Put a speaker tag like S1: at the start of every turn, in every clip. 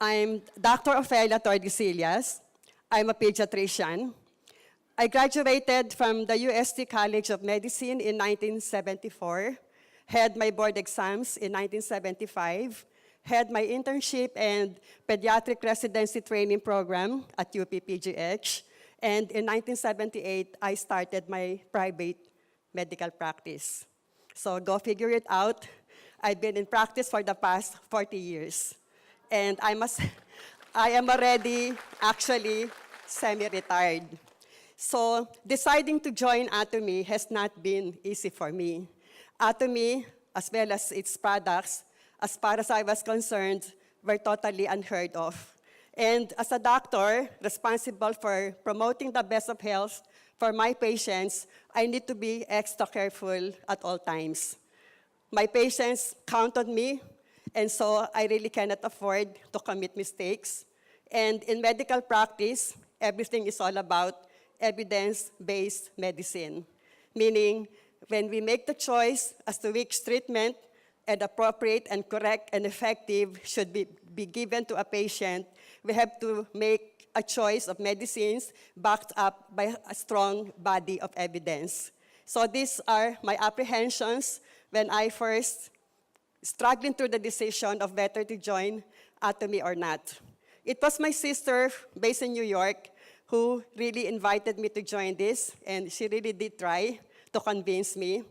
S1: I'm Dr. Ofelia Tordesillas. I'm a pediatrician. I graduated from the UST College of Medicine in 1974, had my board exams in 1975, had my internship and pediatric residency training program at UPPGH, and in 1978, I started my private medical practice. So go figure it out. I've been in practice for the past 40 years. And I am already actually semi-retired. So deciding to join Atomy has not been easy for me. Atomy, as well as its products, as far as I was concerned, were totally unheard of. And as a doctor responsible for promoting the best of health for my patients, I need to be extra careful at all times. My patients count on me, and so I really cannot afford to commit mistakes. And in medical practice, everything is all about evidence-based medicine, meaning when we make the choice as to which treatment and appropriate and correct and effective should be given to a patient, we have to make a choice of medicines backed up by a strong body of evidence. So these are my apprehensions when I first struggling through the decision of whether to join Atomy or not. It was my sister based in New York who really invited me to join this, and she really did try to convince me.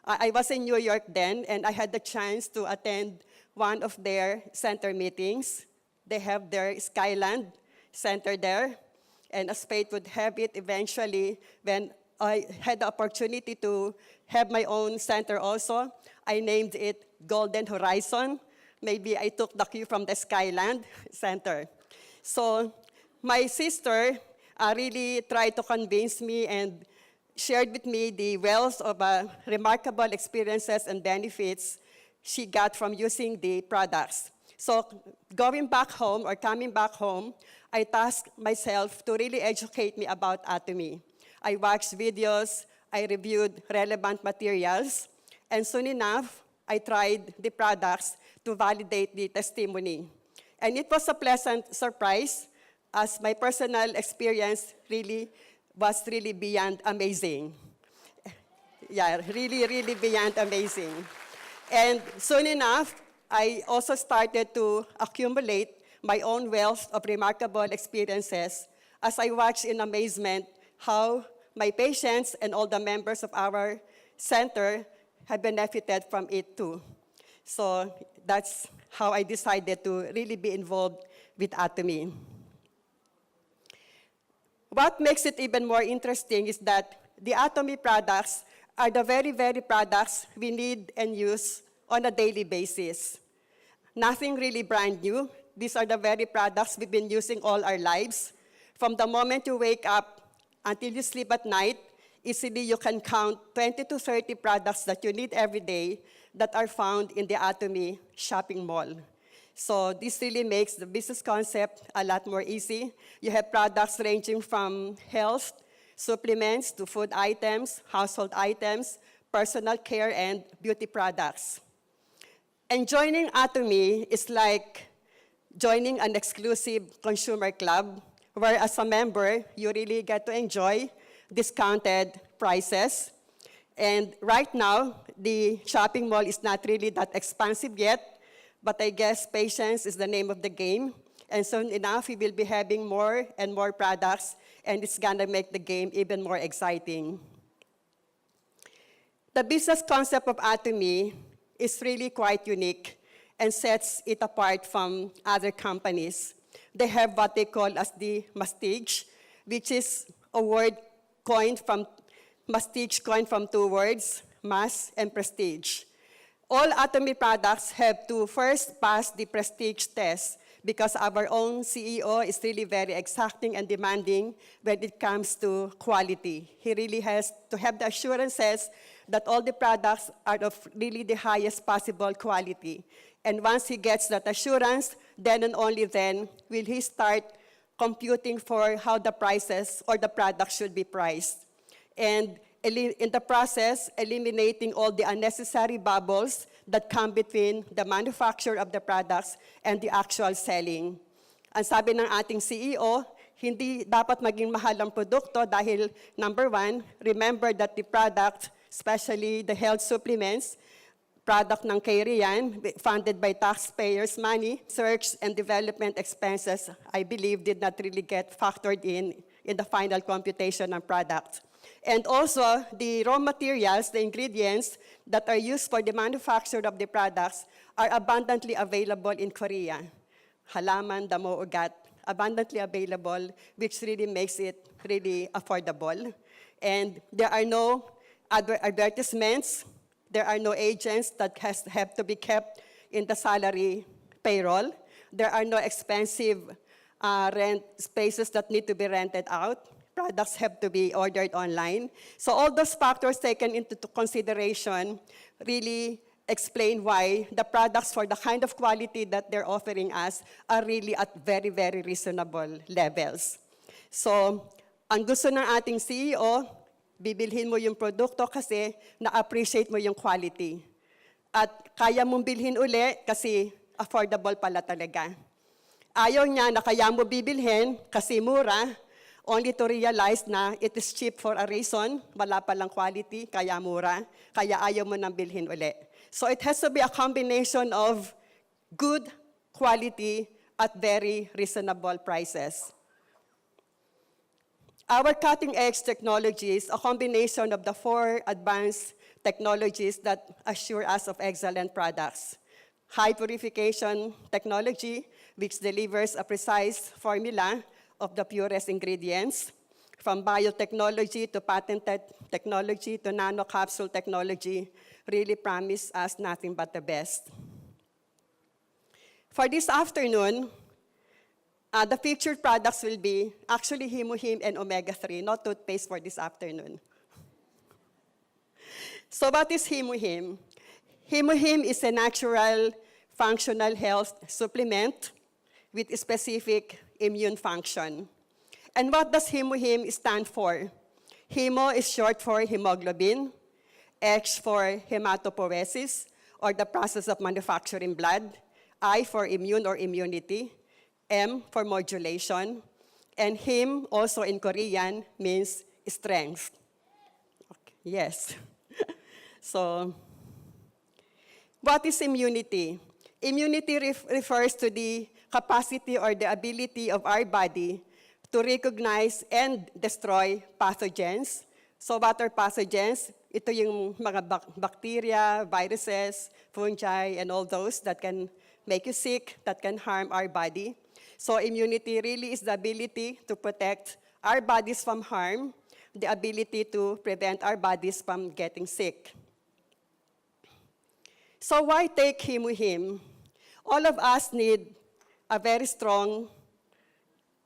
S1: I was in New York then, and I had the chance to attend one of their center meetings. They have their Skyland Center there, and as fate would have it, eventually, when I had the opportunity to have my own center also, I named it Golden Horizon. Maybe I took the cue from the Skyland Center. So my sister really tried to convince me and shared with me the wealth of remarkable experiences and benefits she got from using the products. So going back home or coming back home, I tasked myself to really educate me about Atomy. I watched videos, I reviewed relevant materials, and soon enough, I tried the products to validate the testimony. And it was a pleasant surprise, as my personal experience was really beyond amazing. Yeah, really beyond amazing. And soon enough, I also started to accumulate my own wealth of remarkable experiences as I watched in amazement how my patients and all the members of our center have benefited from it too. So that's how I decided to really be involved with Atomy. What makes it even more interesting is that the Atomy products are the very products we need and use on a daily basis. Nothing really brand new. These are the very products we've been using all our lives. From the moment you wake up until you sleep at night, easily you can count 20 to 30 products that you need every day that are found in the Atomy shopping mall. So this really makes the business concept a lot more easy. You have products ranging from health, supplements, to food items, household items, personal care, and beauty products. And joining Atomy is like joining an exclusive consumer club, where as a member, you really get to enjoy discounted prices. And right now, the shopping mall is not really that expansive yet, but I guess patience is the name of the game. And soon enough, we will be having more and more products, and it's gonna make the game even more exciting. The business concept of Atomy is really quite unique and sets it apart from other companies. They have what they call as the mastige, which is a word coined from two words, mass and prestige. All Atomy products have to first pass the prestige test because our own CEO is really very exacting and demanding when it comes to quality. He really has to have the assurances that all the products are of really the highest possible quality. And once he gets that assurance, then and only then will he start computing for how the prices or the product should be priced. And in the process, eliminating all the unnecessary bubbles that come between the manufacture of the products and the actual selling. Ang sabi ng ating CEO, hindi dapat maging mahal ang produkto dahil, number one, remember that the product, especially the health supplements, product ng Korean, funded by taxpayers' money, research and development expenses, I believe, did not really get factored in the final computation ng product. And also, the raw materials, the ingredients that are used for the manufacture of the products are abundantly available in Korea. Halaman, damo, ugat, abundantly available, which really makes it really affordable. And there are no advertisements, there are no agents that have to be kept in the salary payroll. There are no expensive rent spaces that need to be rented out. Products have to be ordered online. So all those factors taken into consideration really explain why the products for the kind of quality that they're offering us are really at very, very reasonable levels. So, ang gusto ng ating CEO, bibilhin mo yung produkto kasi na-appreciate mo yung quality. At kaya mong bilhin uli kasi affordable pala talaga. Ayaw niya na kaya mo bibilhin kasi mura, only to realize na it is cheap for a reason, wala palang quality, kaya mura, kaya ayaw mo nang bilhin uli. So it has to be a combination of good quality at very reasonable prices. Our cutting-edge technologies, a combination of the 4 advanced technologies that assure us of excellent products. High purification technology, which delivers a precise formula of the purest ingredients, from biotechnology to patented technology to nanocapsule technology, really promise us nothing but the best. For this afternoon, the featured products will be actually Himuhim and Omega-3, not toothpaste for this afternoon. So what is Himuhim? Himuhim is a natural functional health supplement with a specific immune function. And what does Himuhim stand for? Hemo is short for hemoglobin, H for hematopoiesis, or the process of manufacturing blood, I for immune or immunity, M for modulation, and Him also in Korean means strength. Okay. Yes. So, what is immunity? Immunity refers to the capacity or the ability of our body to recognize and destroy pathogens. So what are pathogens? Ito yung mga bacteria, viruses, fungi, and all those that can make you sick, that can harm our body. So immunity really is the ability to protect our bodies from harm, the ability to prevent our bodies from getting sick. So why take Himuhim? All of us need a very strong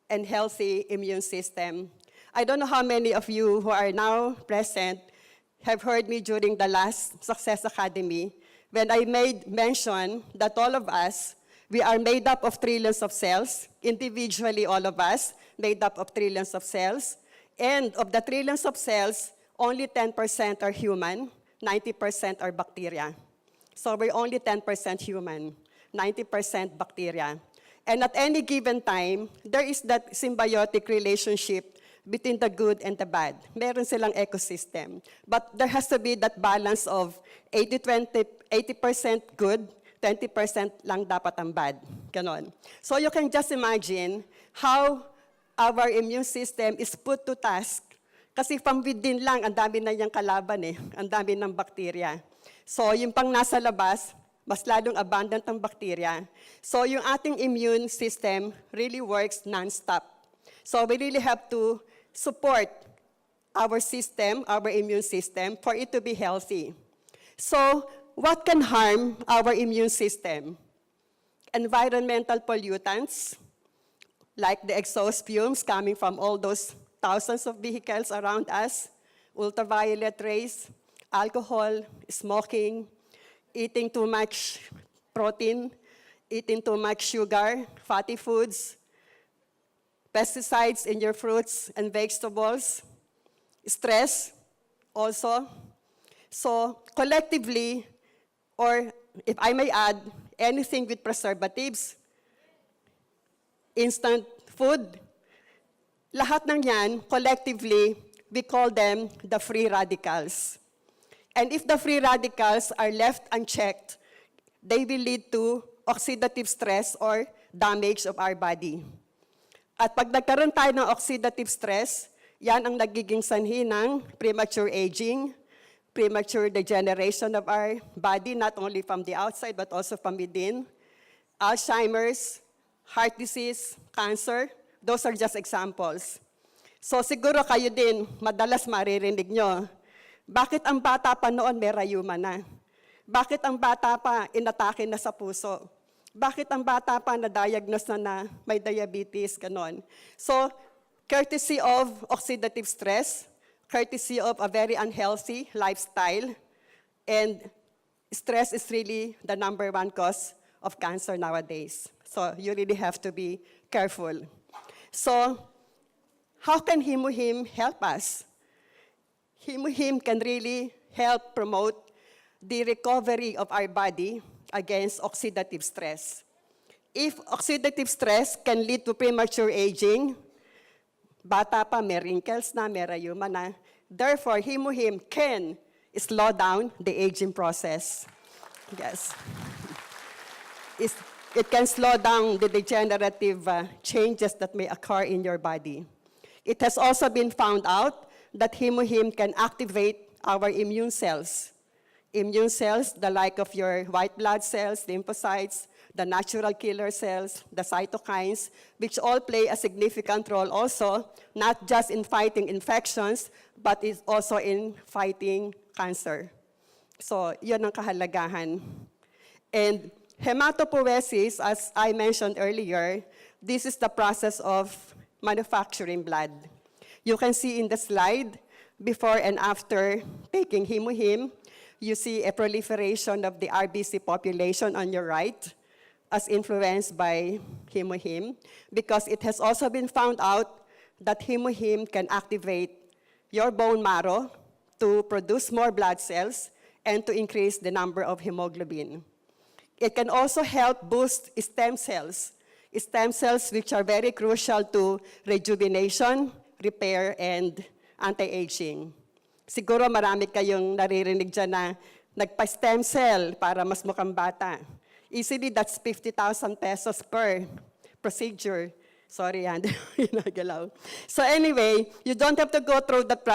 S1: and healthy immune system. I don't know how many of you who are now present have heard me during the last Success Academy when I made mention that all of us, we are made up of trillions of cells, individually all of us, made up of trillions of cells. And of the trillions of cells, only 10% are human, 90% are bacteria. So we're only 10% human, 90% bacteria. And at any given time, there is that symbiotic relationship between the good and the bad. Meron silang ecosystem. But there has to be that balance of 80% good, 20% lang dapat ang bad. Ganon. So you can just imagine how our immune system is put to task. Kasi from within lang, ang dami na niyang kalaban eh. Ang dami ng bacteria. So yung pang nasa labas, mas lalong abundant ang bacteria. So yung ating immune system really works non-stop. So we really have to support our system, our immune system, for it to be healthy. So what can harm our immune system? Environmental pollutants, like the exhaust fumes coming from all those thousands of vehicles around us, ultraviolet rays, alcohol, smoking, eating too much protein, eating too much sugar, fatty foods, pesticides in your fruits and vegetables, stress also. So collectively, or if I may add, anything with preservatives, instant food. Lahat ng yan, collectively, we call them the free radicals. And if the free radicals are left unchecked, they will lead to oxidative stress or damage of our body. At pag nagkaroon tayo ng oxidative stress, yan ang nagiging sanhi ng premature aging, premature degeneration of our body, not only from the outside but also from within. Alzheimer's, heart disease, cancer, those are just examples. So siguro kayo din, madalas maririnig nyo, bakit ang bata pa noon may rayuma na? Bakit ang bata pa inatake na sa puso? Bakit ang bata pa na-diagnose na may diabetes, ganon? So, courtesy of oxidative stress, courtesy of a very unhealthy lifestyle, and stress is really the #1 cause of cancer nowadays. So you really have to be careful. So how can Himuhim help us? Himuhim can really help promote the recovery of our body against oxidative stress. If oxidative stress can lead to premature aging, bata pa, may wrinkles na, may rayuma na. Therefore, Himuhim can slow down the aging process. Yes. It can slow down the degenerative changes that may occur in your body. It has also been found out that Himuhim can activate our immune cells. Immune cells, the like of your white blood cells, lymphocytes, the natural killer cells, the cytokines, which all play a significant role also, not just in fighting infections, but is also in fighting cancer. So, yun ang kahalagahan. And hematopoiesis, as I mentioned earlier, this is the process of manufacturing blood. You can see in the slide, before and after taking Himuhim, you see a proliferation of the RBC population on your right, as influenced by Himuhim, because it has also been found out that Himuhim can activate your bone marrow to produce more blood cells and to increase the number of hemoglobin. It can also help boost stem cells which are very crucial to rejuvenation, repair, and anti-aging. Siguro marami kayong naririnig dyan na nagpa-stem cell para mas mukhang bata. Easily, that's 50,000 pesos per procedure. Sorry, yan. Nagalaw. So anyway, you don't have to go through that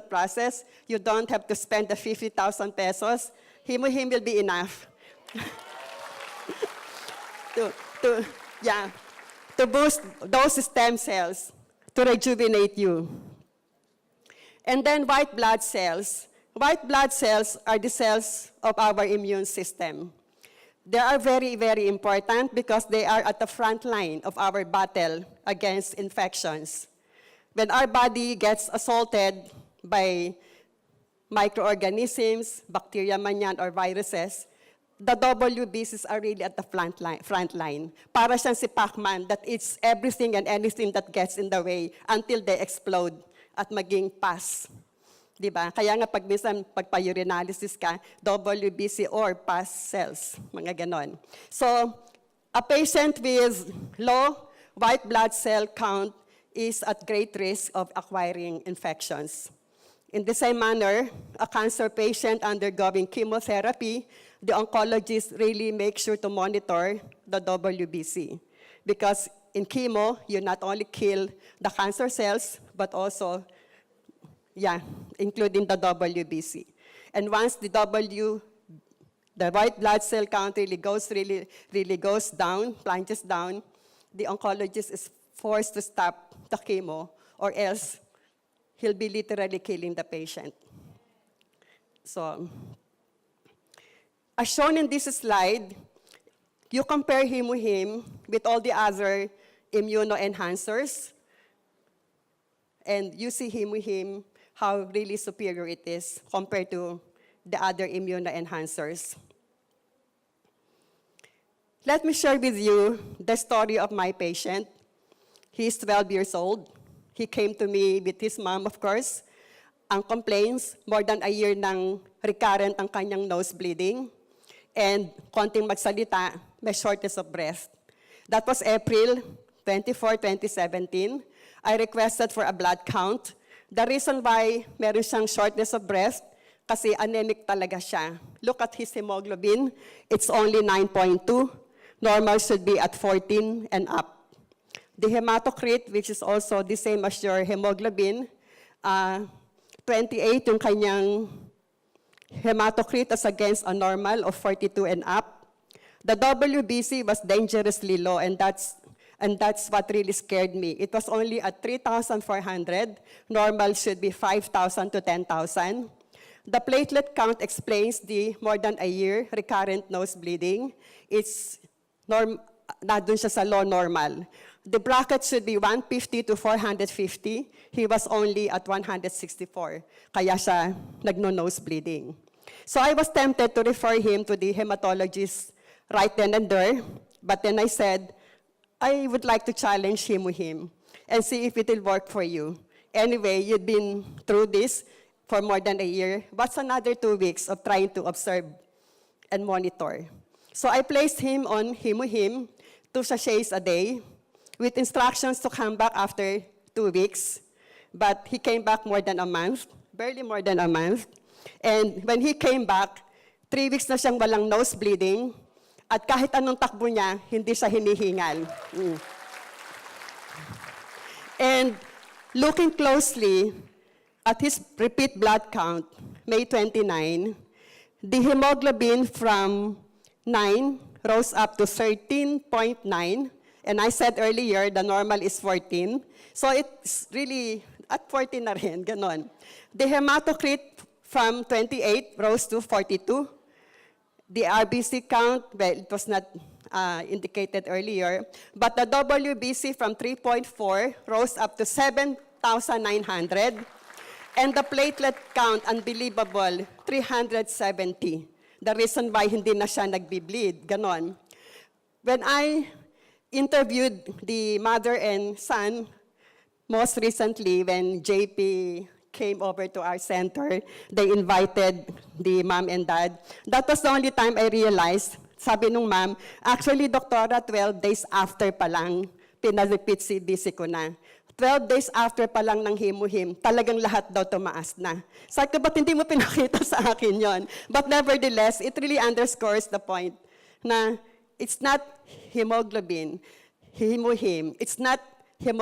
S1: process. You don't have to spend the 50,000 pesos. Himuhim will be enough to boost those stem cells, to rejuvenate you. And then white blood cells. White blood cells are the cells of our immune system. They are very, very important because they are at the front line of our battle against infections. When our body gets assaulted by microorganisms, bacteria man yan, or viruses, the WBCs are really at the front line. Para siyang si Pac-Man that eats everything and anything that gets in the way until they explode at maging pus. Diba? Kaya nga pag minsan pagpa-urinalysis ka, WBC or pus cells, mga ganon. So, a patient with low white blood cell count is at great risk of acquiring infections. In the same manner, a cancer patient undergoing chemotherapy, the oncologist really makes sure to monitor the WBC. Because in chemo, you not only kill the cancer cells, but also including the WBC. And once the white blood cell count really goes down, plunges down, the oncologist is forced to stop the chemo, or else he'll be literally killing the patient. So, as shown in this slide, you compare Himuhim with all the other immunoenhancers, and you see Himuhim, how really superior it is compared to the other immunoenhancers. Let me share with you the story of my patient. He's 12 years old. He came to me with his mom, of course. Ang complaints, more than a year nang recurrent ang kanyang nose bleeding, and konting magsalita, may shortness of breath. That was April 24, 2017. I requested for a blood count. The reason why meron siyang shortness of breath, kasi anemic talaga siya. Look at his hemoglobin. It's only 9.2. Normal should be at 14 and up. The hematocrit, which is also the same as your hemoglobin, 28 yung kanyang hematocrit as against a normal of 42 and up. The WBC was dangerously low, and that's what really scared me. It was only at 3,400. Normal should be 5,000 to 10,000. The platelet count explains the more than a year recurrent nose bleeding. It's nandun siya sa low normal. The bracket should be 150 to 450. He was only at 164. Kaya siya nagno-nose bleeding. So I was tempted to refer him to the hematologist right then and there. But then I said, I would like to challenge him and see if it will work for you. Anyway, you've been through this for more than a year. What's another 2 weeks of trying to observe and monitor? So I placed him on Him, 2 sachets a day, with instructions to come back after 2 weeks. But he came back more than a month, barely more than a month. And when he came back, 3 weeks na siyang walang nose bleeding, at kahit anong takbo niya, hindi siya hinihingal. And looking closely at his repeat blood count, May 29, the hemoglobin from 9 rose up to 13.9. And I said earlier, the normal is 14. So it's really at 14 na rin, ganon. The hematocrit from 28 rose to 42. The RBC count, well, it was not indicated earlier, but the WBC from 3.4 rose up to 7,900. And the platelet count, unbelievable, 370. The reason why hindi na siya nagbi-bleed, ganon. When I interviewed the mother and son, most recently when JP came over to our center, they invited the mom and dad. That was the only time I realized, sabi nung mom, actually, doktora, 12 days after pa lang, pina-repeat CBC ko na. 12 days after pa lang ng him, talagang lahat daw tumaas na. Sabi ko, ba't hindi mo pinakita sa akin yon? But nevertheless, it really underscores the point na it's not hemoglobin, him. It's not him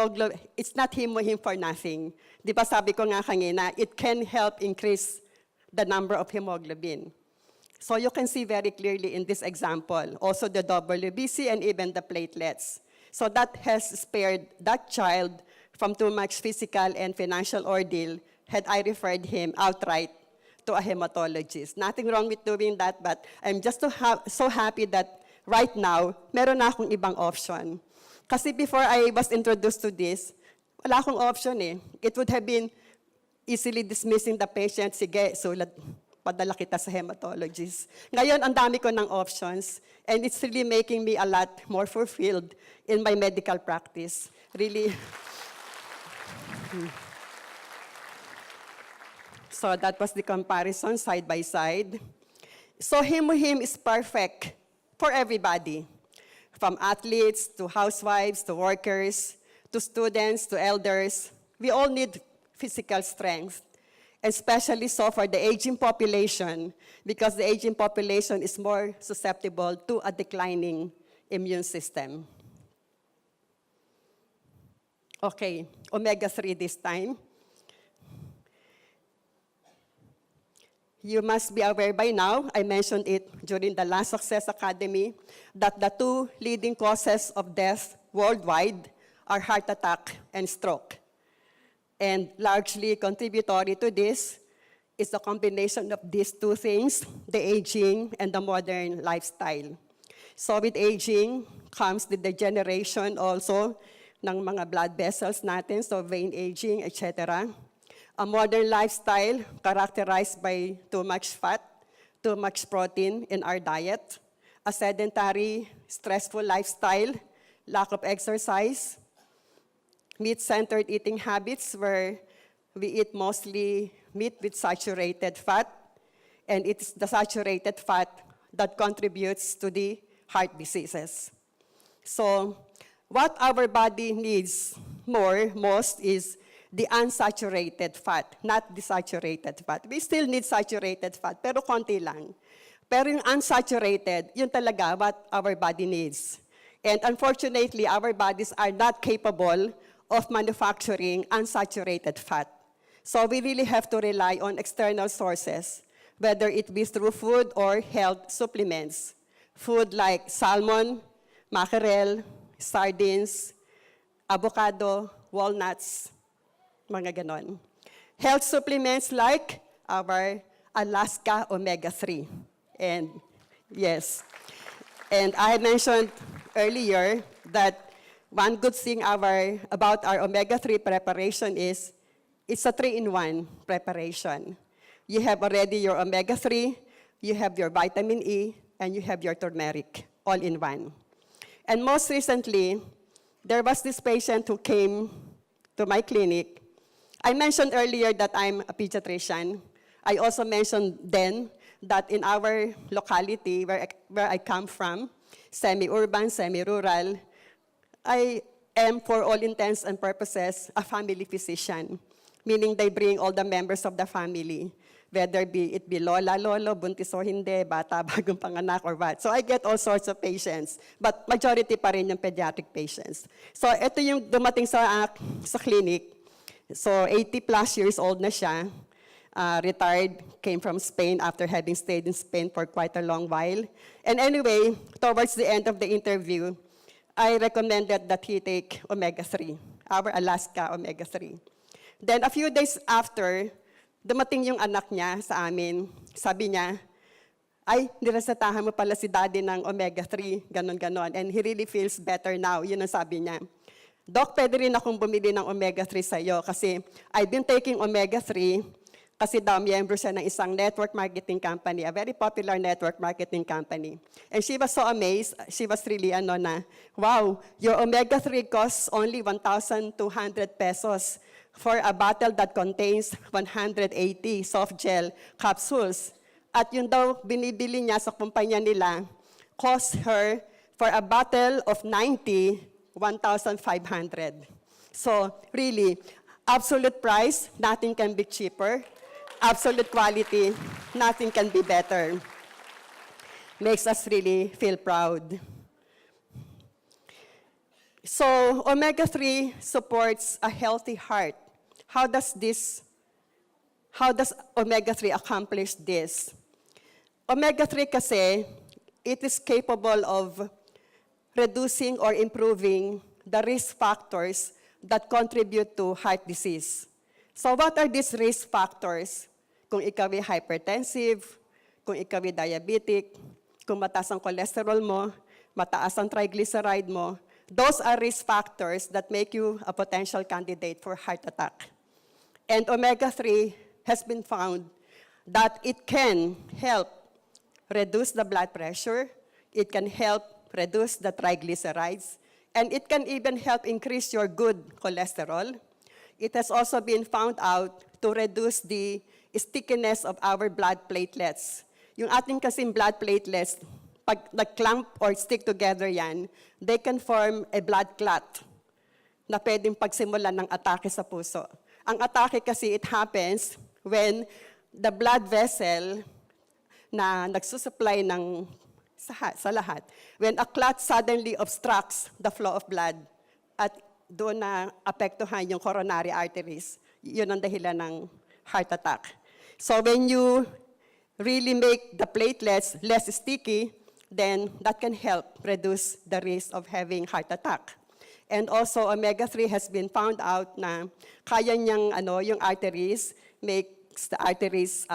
S1: for nothing. Di ba sabi ko nga kanina, it can help increase the number of hemoglobin. So you can see very clearly in this example, also the WBC and even the platelets. So that has spared that child from too much physical and financial ordeal had I referred him outright to a hematologist. Nothing wrong with doing that, but I'm just so happy that right now, meron na akong ibang option. Kasi before I was introduced to this, wala akong option eh. It would have been easily dismissing the patient, sige, sulat, padala kita sa hematologist. Ngayon, ang dami ko ng options, and it's really making me a lot more fulfilled in my medical practice. Really. So that was the comparison side by side. So him is perfect for everybody. From athletes, to housewives, to workers, to students, to elders, we all need physical strength, especially so for the aging population, because the aging population is more susceptible to a declining immune system. Okay, omega-3 this time. You must be aware by now, I mentioned it during the last Success Academy, that the 2 leading causes of death worldwide are heart attack and stroke. And largely contributory to this is the combination of these 2 things, the aging and the modern lifestyle. So with aging comes the degeneration also ng mga blood vessels natin, so vein aging, etc. A modern lifestyle characterized by too much fat, too much protein in our diet, a sedentary, stressful lifestyle, lack of exercise, meat-centered eating habits where we eat mostly meat with saturated fat, and it's the saturated fat that contributes to the heart diseases. So what our body needs most is the unsaturated fat, not the saturated fat. We still need saturated fat, pero konti lang. Pero yung unsaturated, yun talaga what our body needs. And unfortunately, our bodies are not capable of manufacturing unsaturated fat. So we really have to rely on external sources, whether it be through food or health supplements. Food like salmon, mackerel, sardines, avocado, walnuts, mga ganon. Health supplements like our Alaska Omega-3. And yes, and I mentioned earlier that one good thing about our omega-3 preparation is it's a 3-in-1 preparation. You have already your omega-3, you have your vitamin E, and you have your turmeric, all in one. And most recently, there was this patient who came to my clinic. I mentioned earlier that I'm a pediatrician. I also mentioned then that in our locality, where I come from, semi-urban, semi-rural, I am, for all intents and purposes, a family physician, meaning they bring all the members of the family, whether it be lola, lolo, buntis o hindi, bata, bagong panganak, or what. So I get all sorts of patients, but majority pa rin yung pediatric patients. So ito yung dumating sa clinic. So 80 plus years old na siya, retired, came from Spain after having stayed in Spain for quite a long while. And anyway, towards the end of the interview, I recommended that he take omega-3, our Alaska omega-3. Then a few days after, dumating yung anak niya sa amin. Sabi niya, ay, niresetahan mo pala si daddy ng omega-3, ganon-ganon. And he really feels better now. Yun ang sabi niya. Doc, pwede rin akong bumili ng omega-3 sa'yo kasi I've been taking omega-3 kasi daw miyembro siya ng isang network marketing company, a very popular network marketing company. And she was so amazed. She was really wow, your omega-3 costs only 1,200 pesos for a bottle that contains 180 soft gel capsules. At yun daw binibili niya sa kumpanya nila, cost her for a bottle of 90, 1,500. So really, absolute price, nothing can be cheaper. Absolute quality, nothing can be better. Makes us really feel proud. So omega-3 supports a healthy heart. How does omega-3 accomplish this? Omega-3 kasi, it is capable of reducing or improving the risk factors that contribute to heart disease. So what are these risk factors? Kung ikaw ay hypertensive, kung ikaw ay diabetic, kung mataas ang cholesterol mo, mataas ang triglyceride mo, those are risk factors that make you a potential candidate for heart attack. And omega-3 has been found that it can help reduce the blood pressure, it can help reduce the triglycerides, and it can even help increase your good cholesterol. It has also been found out to reduce the stickiness of our blood platelets. Yung ating kasing blood platelets, pag nag-clump or stick together yan, they can form a blood clot na pwedeng pagsimulan ng atake sa puso. Ang atake kasi it happens when the blood vessel na nagsusupply ng sa lahat, when a clot suddenly obstructs the flow of blood at doon na apektuhan yung coronary arteries, yun ang dahilan ng heart attack. So when you really make the platelets less sticky, then that can help reduce the risk of having heart attack. And also, omega-3 has been found out na kaya niyang yung arteries, makes the arteries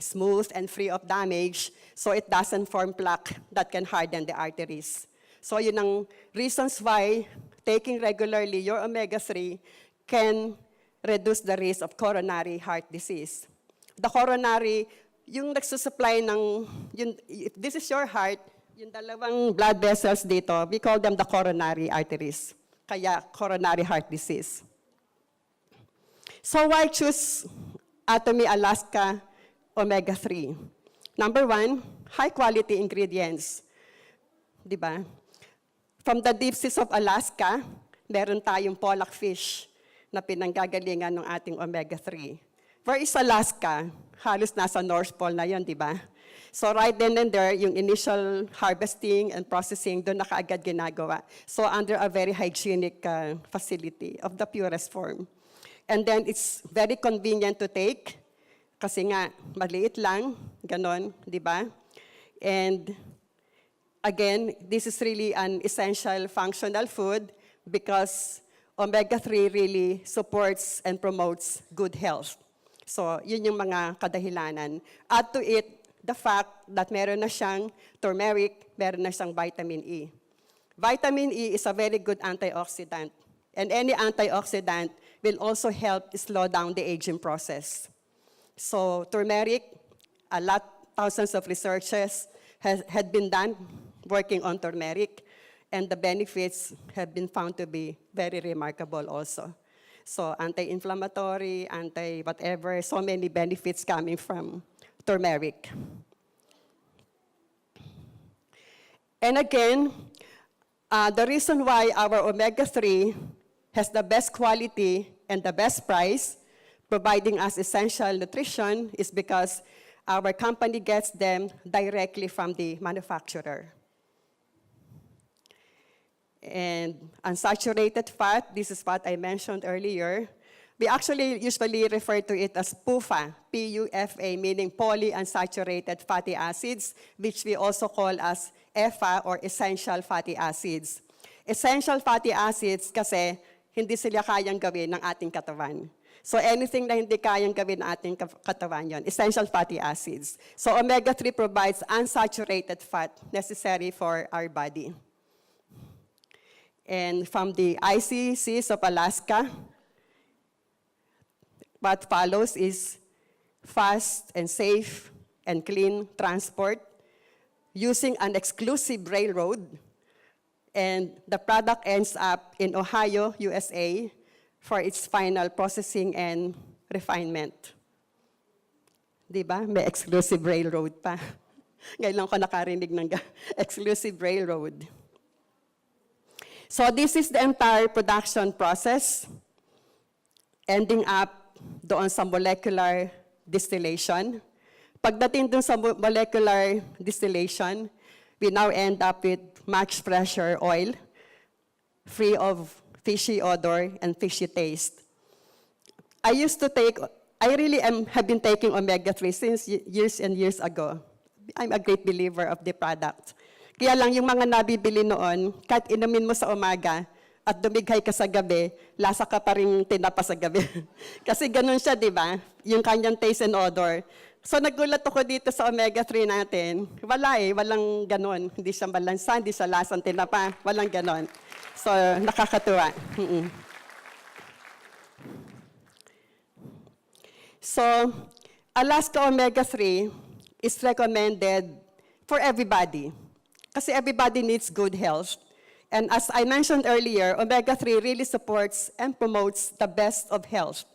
S1: smooth and free of damage, so it doesn't form plaque that can harden the arteries. So yun ang reasons why taking regularly your omega-3 can reduce the risk of coronary heart disease. The coronary, yung nagsusupply if this is your heart, yung dalawang blood vessels dito, we call them the coronary arteries. Kaya coronary heart disease. So why choose Atomy Alaska Omega-3? Number one, high quality ingredients. Diba? From the deep seas of Alaska, meron tayong pollock fish na pinanggagalingan ng ating omega-3. Where is Alaska? Halos nasa North Pole na yon, di ba? So right then and there, yung initial harvesting and processing, doon na kaagad ginagawa. So under a very hygienic facility of the purest form. And then it's very convenient to take, kasi nga, maliit lang, ganon, di ba? And again, this is really an essential functional food because omega-3 really supports and promotes good health. So, yun yung mga kadahilanan. Add to it the fact that meron na siyang turmeric, meron na siyang vitamin E. Vitamin E is a very good antioxidant. And any antioxidant will also help slow down the aging process. So, turmeric, thousands of researchers had been done working on turmeric, and the benefits have been found to be very remarkable also. So anti-inflammatory, anti-whatever, so many benefits coming from turmeric. And again, the reason why our omega-3 has the best quality and the best price, providing us essential nutrition, is because our company gets them directly from the manufacturer. And unsaturated fat, this is what I mentioned earlier. We actually usually refer to it as PUFA, P-U-F-A, meaning polyunsaturated fatty acids, which we also call as EFA or essential fatty acids. Essential fatty acids kasi hindi sila kayang gawin ng ating katawan. So anything na hindi kayang gawin ng ating katawan yon, essential fatty acids. So omega-3 provides unsaturated fat necessary for our body. And from the icy seas of Alaska, what follows is fast and safe and clean transport using an exclusive railroad. And the product ends up in Ohio, USA, for its final processing and refinement. Diba? May exclusive railroad pa. Ngayon lang ko nakarinig ng exclusive railroad. So this is the entire production process, ending up doon sa molecular distillation. Pagdating doon sa molecular distillation, we now end up with much fresher oil, free of fishy odor and fishy taste. I really have been taking omega-3 since years and years ago. I'm a great believer of the product. Kaya lang yung mga nabibili noon, kahit inumin mo sa umaga at dumighay ka sa gabi, lasa ka pa rin tinapa sa gabi. Kasi ganun siya, di ba? Yung kanyang taste and odor. So nagulat ako dito sa omega-3 natin. Walang ganun. Hindi siya malansa, hindi siya lasang tinapa. Walang ganun. So nakakatuwa. So Alaska omega-3 is recommended for everybody. Kasi everybody needs good health. And as I mentioned earlier, omega-3 really supports and promotes the best of health.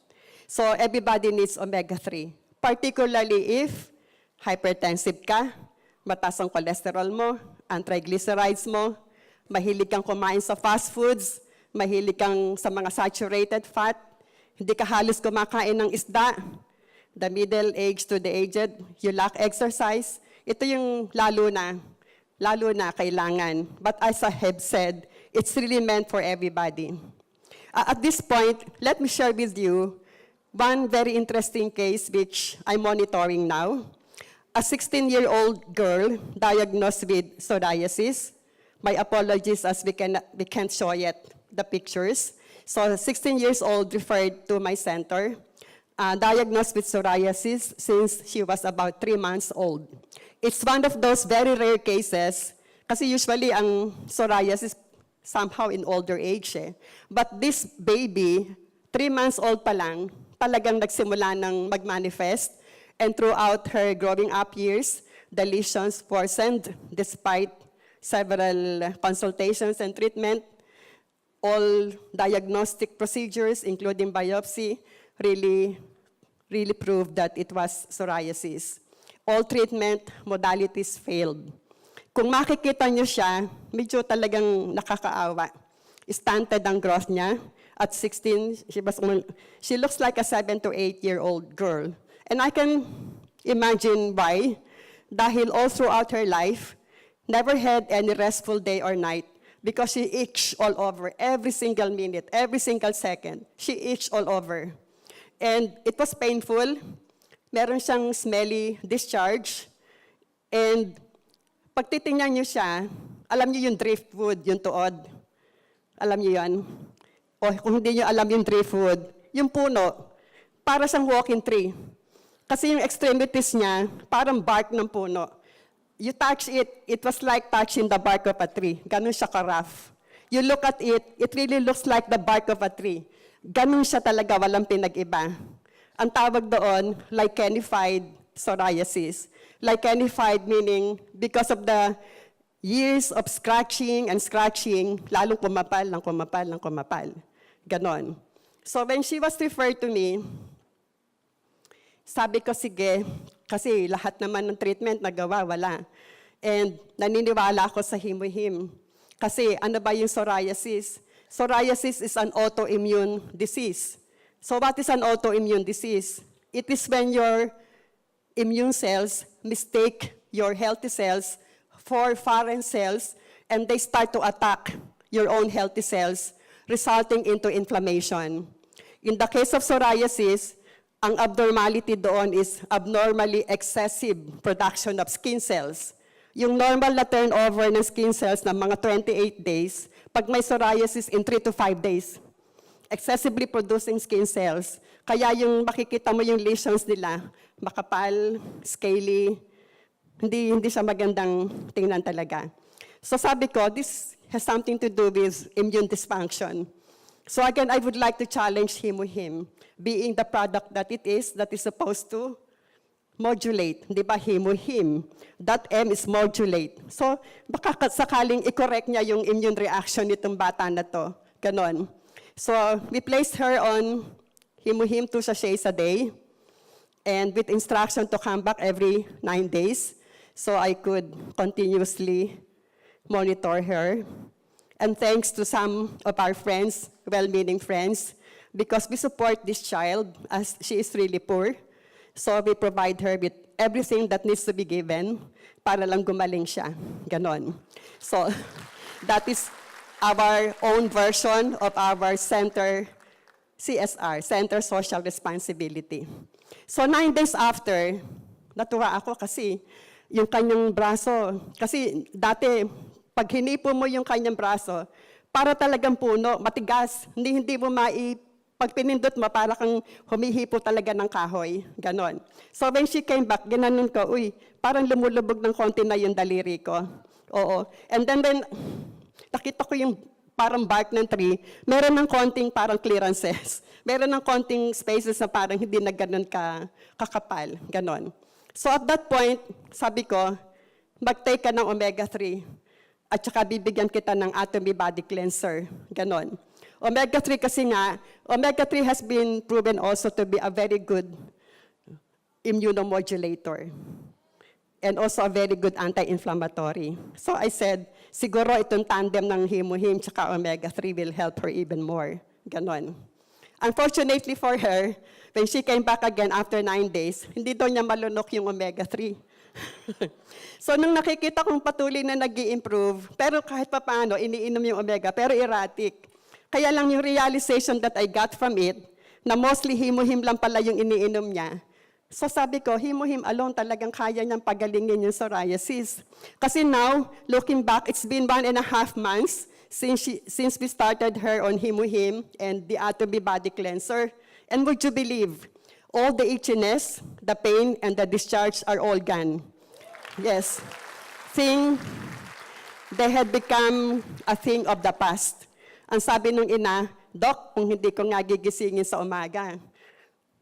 S1: So everybody needs omega-3, particularly if hypertensive ka, mataas ang cholesterol mo, ang triglycerides mo, mahilig kang kumain sa fast foods, mahilig kang sa mga saturated fat, hindi ka halos kumakain ng isda, the middle age to the aged, you lack exercise, ito yung lalo na kailangan. But as I have said, it's really meant for everybody. At this point, let me share with you one very interesting case which I'm monitoring now. A 16-year-old girl diagnosed with psoriasis. My apologies as we can't show yet the pictures. So 16 years old referred to my center, diagnosed with psoriasis since she was about 3 months old. It's one of those very rare cases, kasi usually ang psoriasis somehow in older age. But this baby, 3 months old pa lang, talagang nagsimula ng mag-manifest. And throughout her growing up years, the lesions worsened despite several consultations and treatment. All diagnostic procedures, including biopsy, really proved that it was psoriasis. All treatment modalities failed. Kung makikita niyo siya, medyo talagang nakakaawa. Stunted ang growth niya. At 16, she looks like a 7 to 8-year-old girl. And I can imagine why. Dahil all throughout her life, never had any restful day or night because she itched all over every single minute, every single second. She itched all over. And it was painful. Meron siyang smelly discharge. And pag titingnan niyo siya, alam niyo yung driftwood, yung tuod. Alam niyo yan? O kung hindi niyo alam yung driftwood, yung puno, para siyang walking tree. Kasi yung extremities niya, parang bark ng puno. You touch it, it was like touching the bark of a tree. Ganun siya ka-rough. You look at it, it really looks like the bark of a tree. Ganun siya talaga, walang pinag-iba. Ang tawag doon, lichenified psoriasis. Lichenified meaning because of the years of scratching and scratching, lalong kumapal, ng kumapal, ng kumapal. Ganon. So when she was referred to me, sabi ko, sige, kasi lahat naman ng treatment nagawa, wala. And naniniwala ako sa himo-him. Kasi ano ba yung psoriasis? Psoriasis is an autoimmune disease. So what is an autoimmune disease? It is when your immune cells mistake your healthy cells for foreign cells and they start to attack your own healthy cells, resulting into inflammation. In the case of psoriasis, ang abnormality doon is abnormally excessive production of skin cells. Yung normal na turnover ng skin cells ng mga 28 days, pag may psoriasis in 3 to 5 days, excessively producing skin cells. Kaya yung makikita mo yung lesions nila, makapal, scaly, hindi siya magandang tingnan talaga. So sabi ko, this has something to do with immune dysfunction. So again, I would like to challenge him, being the product that it is supposed to modulate. Di ba, him. That M is modulate. So baka sakaling i-correct niya yung immune reaction nitong bata na to. Ganon. So we placed her on him 2 sachets a day and with instruction to come back every 9 days so I could continuously monitor her. And thanks to some of our friends, well-meaning friends, because we support this child as she is really poor. So we provide her with everything that needs to be given para lang gumaling siya. Ganon. So that is our own version of our center, CSR, Center Social Responsibility. So 9 days after, natuwa ako kasi yung kanyang braso, kasi dati, pag hinipo mo yung kanyang braso, para talagang puno, matigas, hindi mo pag pinindot mo, para kang humihipo talaga ng kahoy, ganon. So when she came back, ginanon ko, parang lumulubog ng konti na yung daliri ko. Oo. And then nakita ko yung parang bark ng tree, meron ng konting parang clearances. Meron ng konting spaces na parang hindi na ganon kakapal, ganon. So at that point, sabi ko, mag-take ka ng omega-3 at saka bibigyan kita ng Atomy Body Cleanser, ganon. Omega-3 kasi nga, omega-3 has been proven also to be a very good immunomodulator and also a very good anti-inflammatory. So I said, siguro itong tandem ng himo-him tsaka omega-3 will help her even more. Ganon. Unfortunately for her, when she came back again after 9 days, hindi daw niya malunok yung omega-3. So nung nakikita kong patuloy na nag-i-improve, pero kahit pa paano, iniinom yung omega, pero erratic. Kaya lang yung realization that I got from it, na mostly himo-him lang pala yung iniinom niya. So sabi ko, himo-him alone talagang kaya niyang pagalingin yung psoriasis. Kasi now, looking back, it's been 1.5 months since we started her on himo-him and the Atomy Body Cleanser. And would you believe, all the itchiness, the pain, and the discharge are all gone. Yes. They had become a thing of the past. Ang sabi nung ina, Doc, kung hindi ko nga gigisingin sa umaga,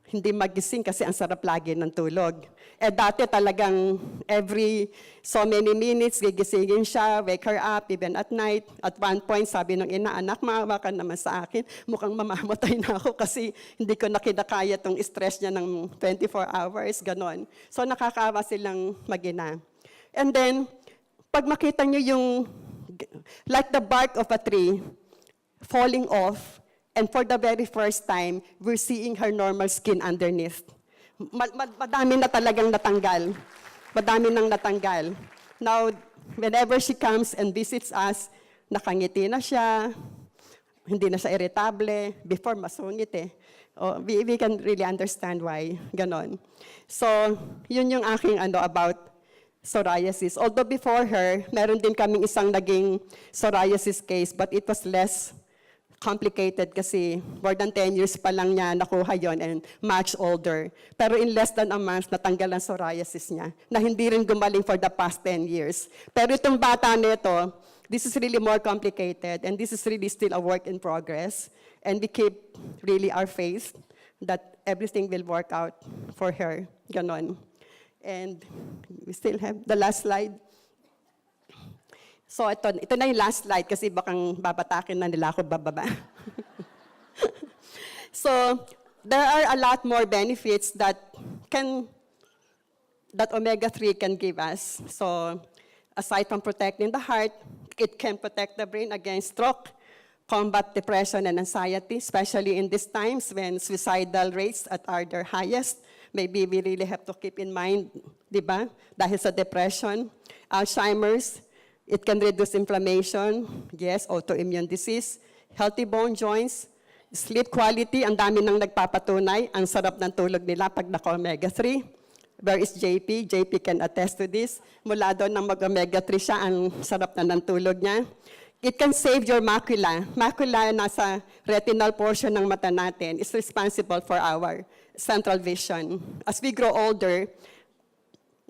S1: hindi magising kasi ang sarap lagi ng tulog. Dati talagang every so many minutes, gigisingin siya, wake her up, even at night. At one point, sabi nung ina, anak, maawa ka naman sa akin. Mukhang mamamatay na ako kasi hindi ko na kinakaya tong stress niya ng 24 hours, ganon. So nakakaawa silang mag-ina. And then, pag makita nyo yung, like the bark of a tree falling off, and for the very first time, we're seeing her normal skin underneath. Madami na talagang natanggal. Madami nang natanggal. Now, whenever she comes and visits us, nakangiti na siya, hindi na siya irritable. Before, masungit eh. Oh, we can really understand why, ganon. So, yun yung aking about psoriasis. Although before her, meron din kaming isang naging psoriasis case, but it was less complicated kasi more than 10 years pa lang niya nakuha yon and much older. Pero in less than a month, natanggal ang psoriasis niya na hindi rin gumaling for the past 10 years. Pero itong bata nito, this is really more complicated and this is really still a work in progress. And we keep really our faith that everything will work out for her. Ganon. And we still have the last slide. So ito na yung last slide kasi bakang babatakin na nila ako bababa. So there are a lot more benefits that omega-3 can give us. So aside from protecting the heart, it can protect the brain against stroke, combat depression and anxiety, especially in these times when suicidal rates are their highest. Maybe we really have to keep in mind, di ba? Dahil sa depression, Alzheimer's, it can reduce inflammation, yes, autoimmune disease, healthy bone joints, sleep quality, ang dami nang nagpapatunay, ang sarap ng tulog nila pag naka-omega-3. Where is JP? JP can attest to this. Mula doon nang mag-omega-3 siya, ang sarap na ng tulog niya. It can save your macula. Macula nasa retinal portion ng mata natin is responsible for our central vision. As we grow older,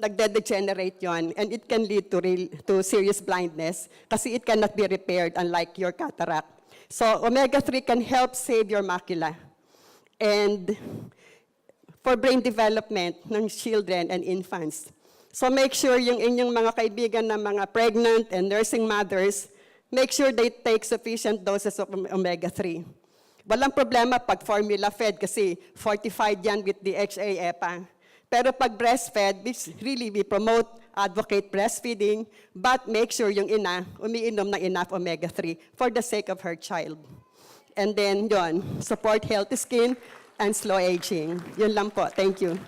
S1: nagde-degenerate yon, and it can lead to serious blindness kasi it cannot be repaired unlike your cataract. So omega-3 can help save your macula. And for brain development ng children and infants. So make sure yung inyong mga kaibigan na mga pregnant and nursing mothers, make sure they take sufficient doses of omega-3. Walang problema pag formula fed kasi fortified yan with the HA-EPA. Pero pag breastfed, we promote, advocate breastfeeding, but make sure yung ina umiinom ng enough omega-3 for the sake of her child. And then, support healthy skin and slow aging. Yun lang po. Thank you.